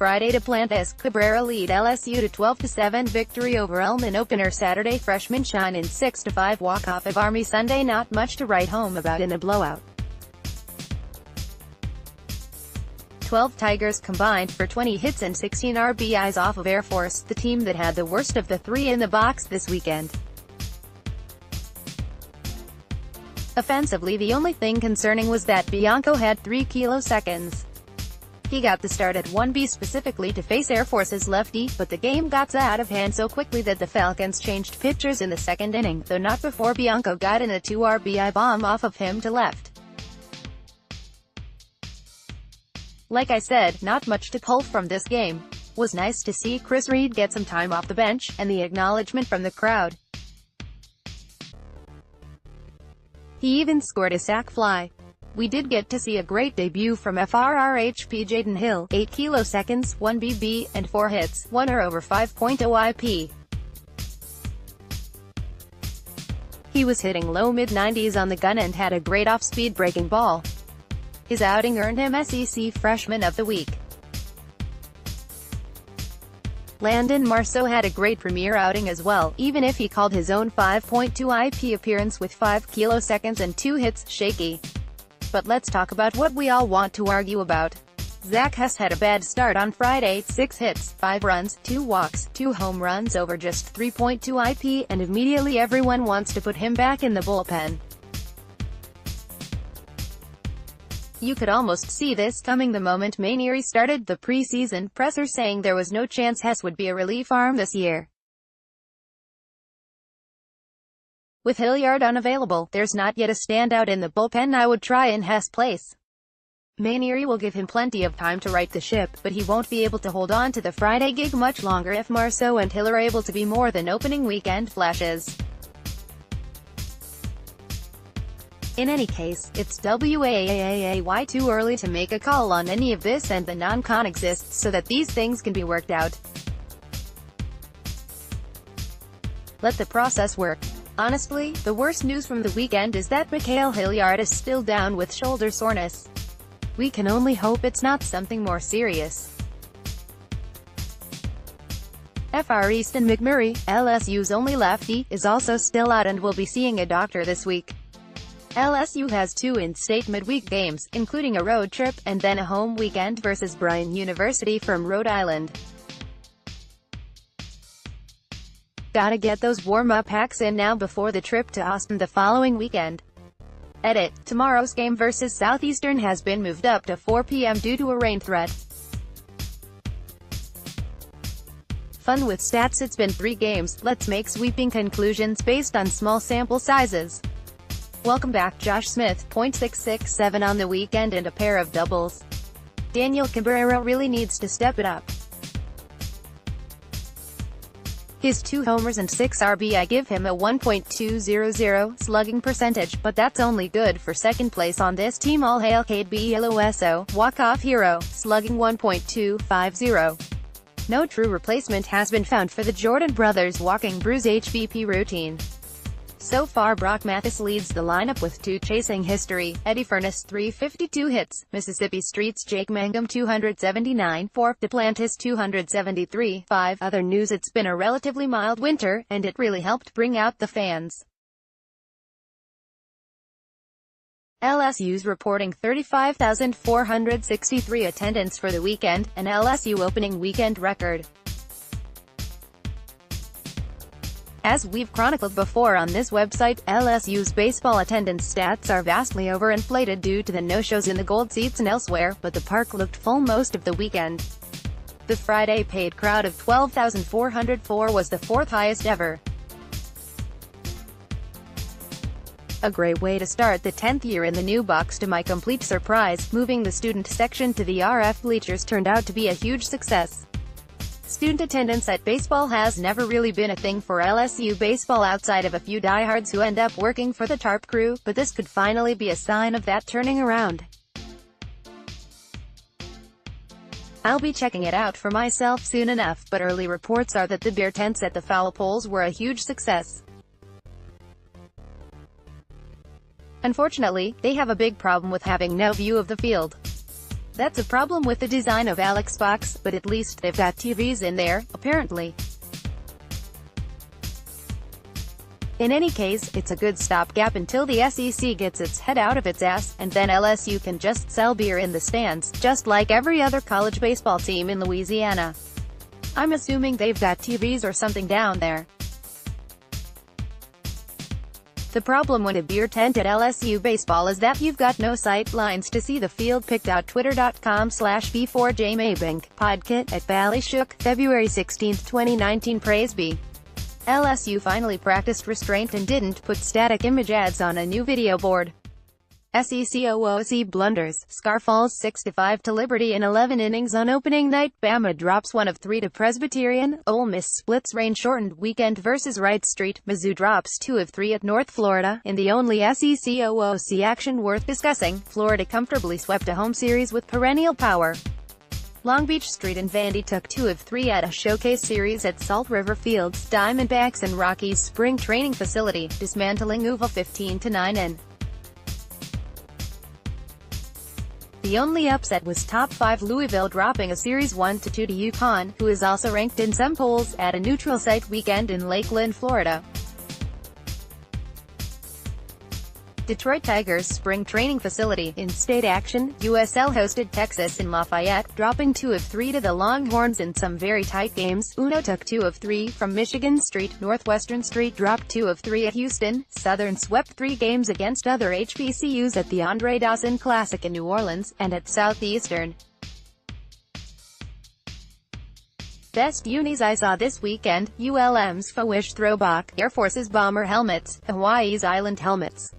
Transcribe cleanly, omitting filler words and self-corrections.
Friday Duplantis, Cabrera Lead LSU to 12-7 victory over Elm in opener. Saturday Freshmen Shine In 6-5 walk-off of Army. Sunday not much to write home about in a blowout. 12 Tigers combined for 20 hits and 16 RBIs off of Air Force, the team that had the worst of the three in the box this weekend. Offensively, the only thing concerning was that Bianco had 3 kiloseconds. He got the start at 1B specifically to face Air Force's lefty, but the game got out of hand so quickly that the Falcons changed pitchers in the second inning, though not before Bianco got in a 2 RBI bomb off of him to left. Like I said, not much to pull from this game. Was nice to see Chris Reed get some time off the bench, and the acknowledgement from the crowd. He even scored a sac fly. We did get to see a great debut from FRRHP Jaden Hill, 8 kiloseconds, 1 BB, and 4 hits, 1 or over 5.0 IP. He was hitting low mid-90s on the gun and had a great off-speed breaking ball. His outing earned him SEC Freshman of the Week. Landon Marceau had a great premier outing as well, even if he called his own 5.2 IP appearance with 5 kiloseconds and 2 hits shaky. But let's talk about what we all want to argue about. Zach Hess had a bad start on Friday, 6 hits, 5 runs, 2 walks, 2 home runs over just 3.2 IP, and immediately everyone wants to put him back in the bullpen. You could almost see this coming the moment Mainieri started the preseason presser saying there was no chance Hess would be a relief arm this year. With Hilliard unavailable, there's not yet a standout in the bullpen I would try in Hess' place. Mainieri will give him plenty of time to right the ship, but he won't be able to hold on to the Friday gig much longer if Marceau and Hill are able to be more than opening weekend flashes. In any case, it's way too early to make a call on any of this, and the non-con exists so that these things can be worked out. Let the process work. Honestly, the worst news from the weekend is that Mikhail Hilliard is still down with shoulder soreness. We can only hope it's not something more serious. Fr. Easton McMurray, LSU's only lefty, is also still out and will be seeing a doctor this week. LSU has 2 in-state midweek games, including a road trip, and then a home weekend versus Bryan University from Rhode Island. Gotta get those warm-up hacks in now before the trip to Austin the following weekend. Edit: tomorrow's game versus Southeastern has been moved up to 4 p.m. due to a rain threat. Fun with stats. It's been 3 games, let's make sweeping conclusions based on small sample sizes. Welcome back. Josh Smith, .667 on the weekend and a pair of doubles. Daniel Cabrera really needs to step it up. His 2 homers and 6 RBI give him a 1.200 slugging percentage, but that's only good for second place on this team. All hail KBLOSO, walk-off hero, slugging 1.250. No true replacement has been found for the Jordan brothers' walking bruise HVP routine. So far Brock Mathis leads the lineup with 2 chasing history, Eddie Furness 352 hits, Mississippi Street's Jake Mangum 279, 4, Duplantis 273, 5. Other news: it's been a relatively mild winter, and it really helped bring out the fans. LSU's reporting 35,463 attendance for the weekend, an LSU opening weekend record. As we've chronicled before on this website, LSU's baseball attendance stats are vastly overinflated due to the no-shows in the gold seats and elsewhere, but the park looked full most of the weekend. The Friday paid crowd of 12,404 was the 4th highest ever. A great way to start the 10th year in the new box. To my complete surprise, moving the student section to the RF bleachers turned out to be a huge success. Student attendance at baseball has never really been a thing for LSU baseball outside of a few diehards who end up working for the tarp crew, but this could finally be a sign of that turning around. I'll be checking it out for myself soon enough, but early reports are that the beer tents at the foul poles were a huge success. Unfortunately, they have a big problem with having no view of the field. That's a problem with the design of Alex Box, but at least they've got TVs in there, apparently. In any case, it's a good stopgap until the SEC gets its head out of its ass, and then LSU can just sell beer in the stands, just like every other college baseball team in Louisiana. I'm assuming they've got TVs or something down there. The problem with a beer tent at LSU baseball is that you've got no sight lines to see the field picked out. Twitter.com/B4JMabank, Podkit at Ballyshook, February 16, 2019. Praise be. LSU finally practiced restraint and didn't put static image ads on a new video board. SEC OOC blunders. Scar falls 6-5 to Liberty in 11 innings on opening night. Bama drops 1 of 3 to Presbyterian. Ole Miss splits rain-shortened weekend versus Wright Street. Mizzou drops 2 of 3 at North Florida. In the only SEC OOC action worth discussing, Florida comfortably swept a home series with perennial power. Long Beach Street and Vandy took 2 of 3 at a showcase series at Salt River Fields, Diamondbacks and Rockies spring training facility, dismantling UVA 15-9 in. The only upset was top 5 Louisville dropping a series 1-2 to UConn, who is also ranked in some polls, at a neutral site weekend in Lakeland, Florida. Detroit Tigers spring training facility. In state action, USL hosted Texas in Lafayette, dropping 2 of 3 to the Longhorns in some very tight games. UNO took 2 of 3 from Michigan Street. Northwestern Street dropped 2 of 3 at Houston. Southern swept 3 games against other HBCUs at the Andre Dawson Classic in New Orleans, and at Southeastern. Best unis I saw this weekend: ULM's Fowish throwback, Air Force's bomber helmets, Hawaii's island helmets.